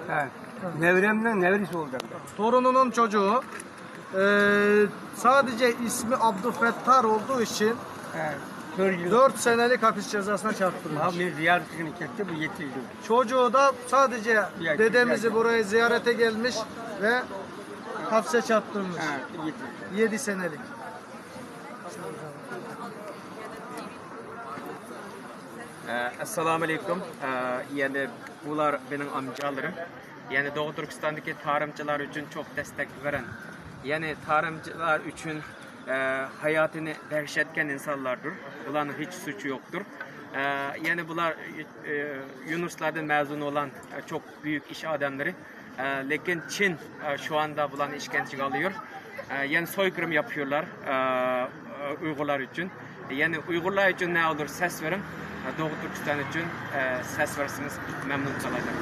He. Nevremden nevrisi olacak. Torununun çocuğu. Sadece ismi Abdülfettar olduğu için He. 4 senelik hapis cezasına çarptırılmış. Abi ziyaretini kesti bu yetildi. Çocuğu da sadece Bir dedemizi erkek. buraya ziyarete gelmiş ve hapse çarptırılmış. He. Yetildi. 7 senelik. Assalamu alaikum. Yani bunlar benim amcalarım. Yani Doğu Türkistan'daki tarımcılar için çok destek veren. Yani tarımcılar için hayatını dehşetken insanlardır. Bunların hiç suçu yoktur. Yani bunlar Yunuslardan mezun olan çok büyük iş adamları. Lakin Çin şu anda bunların işkence alıyor. Yani soykırım yapıyorlar Uygurlar için. Yani Uygurlar için ne olur ses verin. Doğu Türkistan için ses verirseniz memnun kalacak.